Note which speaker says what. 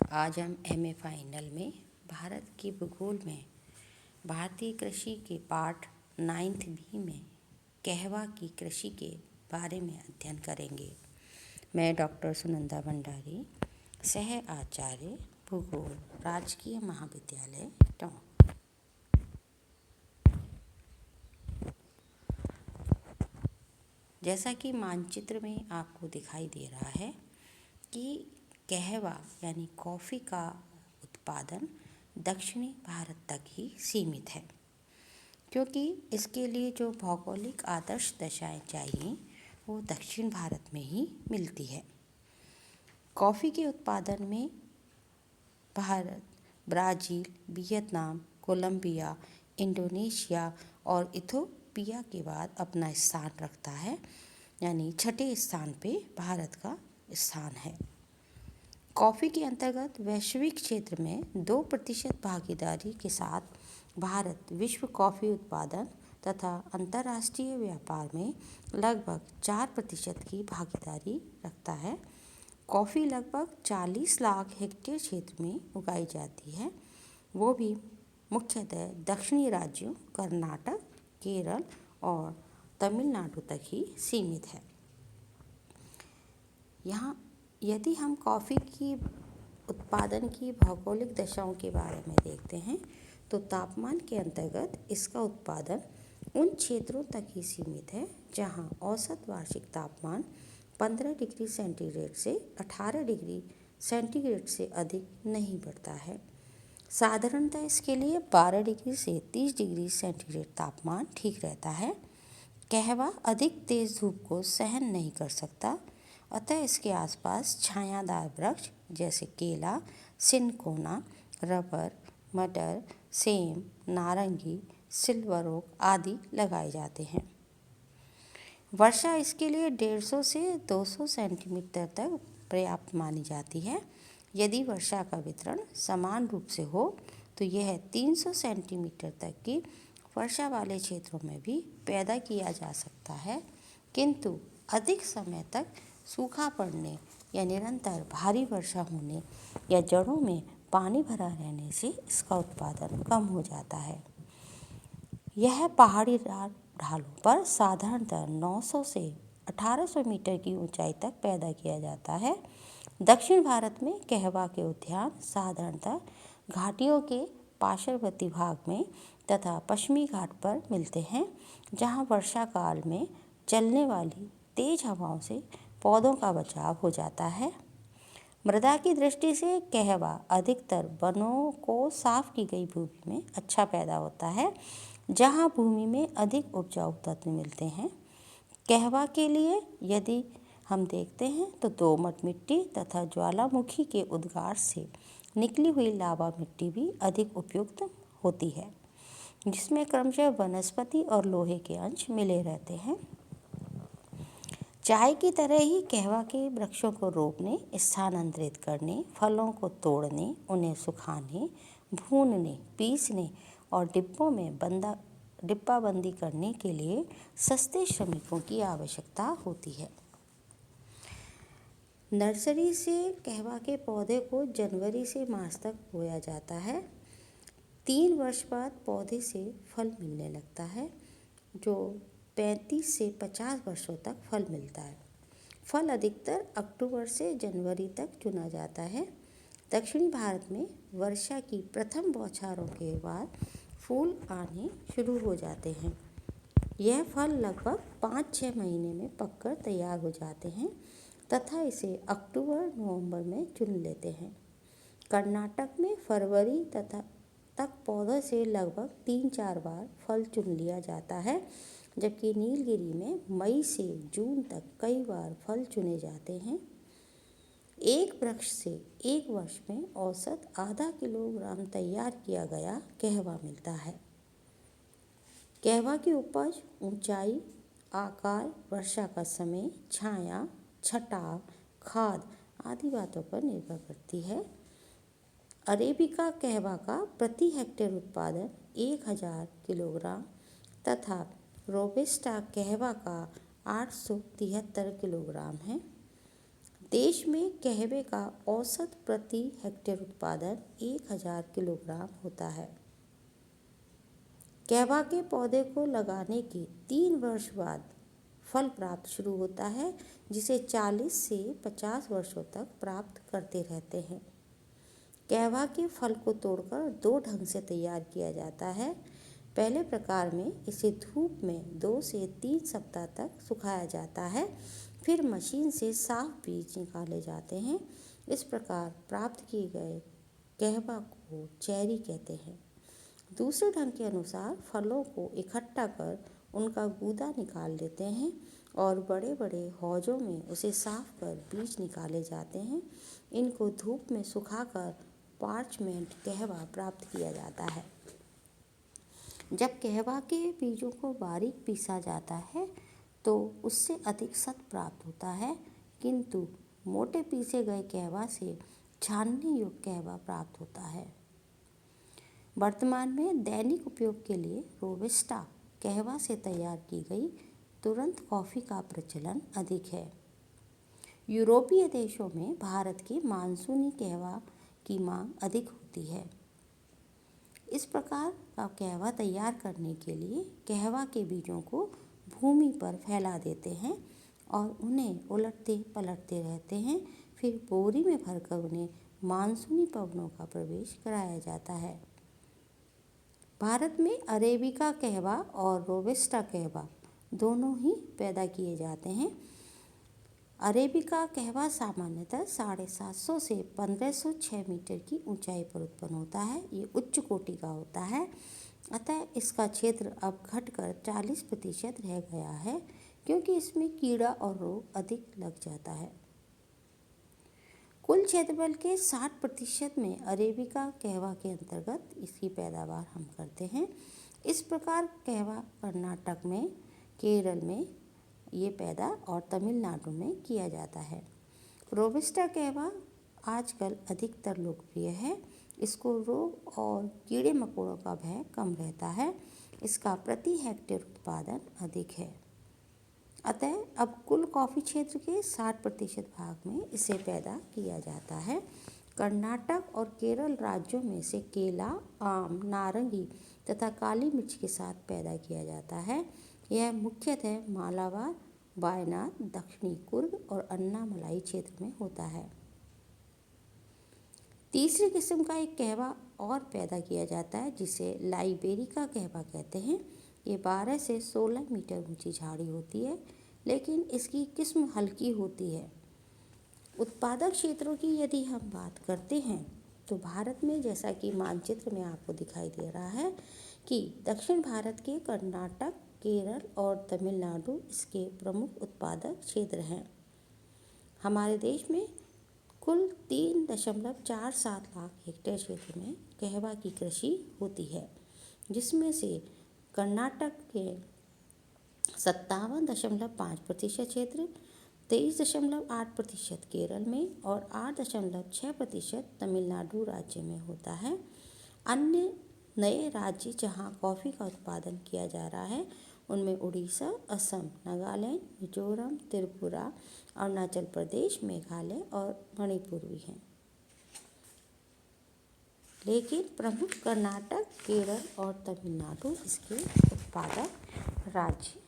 Speaker 1: आज हम MA final में भारत की भूगोल में भारतीय कृषि के पाठ 9th बी में कहवा की कृषि के बारे में अध्ययन करेंगे। मैं डॉक्टर सुनंदा भंडारी, सह आचार्य भूगोल, राजकीय महाविद्यालय टोंक। जैसा कि मानचित्र में आपको दिखाई दे रहा है कि कहवा यानी कॉफ़ी का उत्पादन दक्षिणी भारत तक ही सीमित है, क्योंकि इसके लिए जो भौगोलिक आदर्श दशाएं चाहिए वो दक्षिण भारत में ही मिलती है। कॉफ़ी के उत्पादन में Bharat, Brazil, Vietnam, Colombia, Indonesia और इथियोपिया के बाद अपना स्थान रखता है, यानी छठे स्थान पे भारत का स्थान है। कॉफ़ी के अंतर्गत वैश्विक क्षेत्र में 2% भागीदारी के साथ भारत विश्व कॉफ़ी उत्पादन तथा अंतर्राष्ट्रीय व्यापार में लगभग 4% की भागीदारी रखता है। कॉफ़ी लगभग 40 लाख हेक्टेयर क्षेत्र में उगाई जाती है, वो भी मुख्यतः दक्षिणी राज्यों कर्नाटक, केरल और तमिलनाडु तक ही सीमित है। यहाँ यदि हम कॉफ़ी की उत्पादन की भौगोलिक दशाओं के बारे में देखते हैं तो तापमान के अंतर्गत इसका उत्पादन उन क्षेत्रों तक ही सीमित है जहाँ औसत वार्षिक तापमान 15 डिग्री सेंटीग्रेड से 18 डिग्री सेंटीग्रेड से अधिक नहीं बढ़ता है। साधारणतः इसके लिए 12 डिग्री से 30 डिग्री सेंटीग्रेड तापमान ठीक रहता है। कहवा अधिक तेज़ धूप को सहन नहीं कर सकता, अतः इसके आसपास छायादार वृक्ष जैसे केला, सिनकोना, रबर, मटर, सेम, नारंगी, सिल्वर ओक आदि लगाए जाते हैं। वर्षा इसके लिए 150 से 200 सेंटीमीटर तक पर्याप्त मानी जाती है। यदि वर्षा का वितरण समान रूप से हो तो यह 300 सेंटीमीटर तक की वर्षा वाले क्षेत्रों में भी पैदा किया जा सकता है, किंतु अधिक समय तक सूखा पड़ने या निरंतर भारी वर्षा होने या जड़ों में पानी भरा रहने से इसका उत्पादन कम हो जाता है। यह पहाड़ी ढालों पर साधारणतः 900 से 1800 मीटर की ऊंचाई तक पैदा किया जाता है। दक्षिण भारत में कहवा के उद्यान साधारणतः घाटियों के पार्श्ववर्ती भाग में तथा पश्चिमी घाट पर मिलते हैं, जहां वर्षा काल में चलने वाली तेज हवाओं से पौधों का बचाव हो जाता है। मृदा की दृष्टि से कहवा अधिकतर वनों को साफ की गई भूमि में अच्छा पैदा होता है, जहां भूमि में अधिक उपजाऊ तत्व मिलते हैं। कहवा के लिए यदि हम देखते हैं तो दोमट मिट्टी तथा ज्वालामुखी के उद्गार से निकली हुई लावा मिट्टी भी अधिक उपयुक्त होती है, जिसमें क्रमशः वनस्पति और लोहे के अंश मिले रहते हैं। चाय की तरह ही कहवा के वृक्षों को रोपने, स्थानांतरित करने, फलों को तोड़ने, उन्हें सुखाने, भूनने, पीसने और डिब्बों में डिब्बाबंदी करने के लिए सस्ते श्रमिकों की आवश्यकता होती है। नर्सरी से कहवा के पौधे को जनवरी से मार्च तक बोया जाता है। 3 वर्ष बाद पौधे से फल मिलने लगता है, जो 35 से 50 वर्षों तक फल मिलता है। फल अधिकतर अक्टूबर से जनवरी तक चुना जाता है। दक्षिणी भारत में वर्षा की प्रथम बौछारों के बाद फूल आने शुरू हो जाते हैं। यह फल लगभग 5-6 महीने में पककर तैयार हो जाते हैं तथा इसे अक्टूबर-नवंबर में चुन लेते हैं। कर्नाटक में फरवरी तक पौधों से लगभग 3-4 बार फल चुन लिया जाता है, जबकि नीलगिरी में मई से जून तक कई बार फल चुने जाते हैं। एक वृक्ष से एक वर्ष में औसत आधा किलोग्राम तैयार किया गया कहवा मिलता है। कहवा की उपज ऊंचाई, आकार, वर्षा का समय, छाया, छटाव, खाद आदि बातों पर निर्भर करती है। अरेबिका कहवा का प्रति हेक्टेयर उत्पादन 1000 किलोग्राम तथा रोबस्टा कहवा का 873 किलोग्राम है। देश में कहवे का औसत प्रति हेक्टेयर उत्पादन 1000 किलोग्राम होता है। कहवा के पौधे को लगाने के 3 वर्ष बाद फल प्राप्त शुरू होता है, जिसे 40 से 50 वर्षों तक प्राप्त करते रहते हैं। कहवा के फल को तोड़कर 2 ढंग से तैयार किया जाता है। पहले प्रकार में इसे धूप में 2 से 3 सप्ताह तक सुखाया जाता है, फिर मशीन से साफ बीज निकाले जाते हैं। इस प्रकार प्राप्त किए गए कहवा को चेरी कहते हैं। दूसरे ढंग के अनुसार फलों को इकट्ठा कर उनका गूदा निकाल लेते हैं और बड़े बड़े हौजों में उसे साफ कर बीज निकाले जाते हैं। इनको धूप में सुखाकर पार्चमेंट कहवा प्राप्त किया जाता है। जब कहवा के बीजों को बारीक पीसा जाता है तो उससे अधिक सत प्राप्त होता है, किंतु मोटे पीसे गए कहवा से छाननी युक्त कहवा प्राप्त होता है। वर्तमान में दैनिक उपयोग के लिए रोबस्टा कहवा से तैयार की गई तुरंत कॉफ़ी का प्रचलन अधिक है। यूरोपीय देशों में भारत के मानसूनी कहवा की मांग अधिक होती है। इस प्रकार का कहवा तैयार करने के लिए कहवा के बीजों को भूमि पर फैला देते हैं और उन्हें उलटते पलटते रहते हैं। फिर बोरी में भरकर उन्हें मानसूनी पवनों का प्रवेश कराया जाता है। भारत में अरेबिका कहवा और रोबस्टा कहवा दोनों ही पैदा किए जाते हैं। अरेबिका कहवा सामान्यतः 750 से 1506 मीटर की ऊंचाई पर उत्पन्न होता है। ये उच्च कोटि का होता है, अतः इसका क्षेत्र अब घटकर 40% रह गया है, क्योंकि इसमें कीड़ा और रोग अधिक लग जाता है। कुल क्षेत्रफल के 60% में अरेबिका कहवा के अंतर्गत इसकी पैदावार हम करते हैं। इस प्रकार कहवा कर्नाटक में, केरल में ये पैदा और तमिलनाडु में किया जाता है। रोबस्टा कहवा आजकल अधिकतर लोकप्रिय है। इसको रोग और कीड़े मकोड़ों का भय कम रहता है। इसका प्रति हेक्टेयर उत्पादन अधिक है, अतः अब कुल कॉफ़ी क्षेत्र के 60% भाग में इसे पैदा किया जाता है। कर्नाटक और केरल राज्यों में से केला, आम, नारंगी तथा काली मिर्च के साथ पैदा किया जाता है। यह मुख्यतः मालाबार, वायनाड, दक्षिणी कुर्ग और अन्नामलाई क्षेत्र में होता है। तीसरी किस्म का एक कहवा और पैदा किया जाता है, जिसे लाइबेरिका कहवा कहते हैं। ये 12 से 16 मीटर ऊंची झाड़ी होती है, लेकिन इसकी किस्म हल्की होती है। उत्पादक क्षेत्रों की यदि हम बात करते हैं तो भारत में, जैसा कि मानचित्र में आपको दिखाई दे रहा है, कि दक्षिण भारत के कर्नाटक, केरल और तमिलनाडु इसके प्रमुख उत्पादक क्षेत्र हैं। हमारे देश में कुल 3.47 लाख हेक्टेयर क्षेत्र में कहवा की कृषि होती है, जिसमें से कर्नाटक के 57.5% क्षेत्र, 23.8% केरल में और 8.6% तमिलनाडु राज्य में होता है। अन्य नए राज्य जहां कॉफ़ी का उत्पादन किया जा रहा है उनमें उड़ीसा, असम, नागालैंड, मिजोरम, त्रिपुरा, अरुणाचल प्रदेश, मेघालय और मणिपुर भी हैं। लेकिन प्रमुख कर्नाटक, केरल और तमिलनाडु इसके उत्पादक राज्य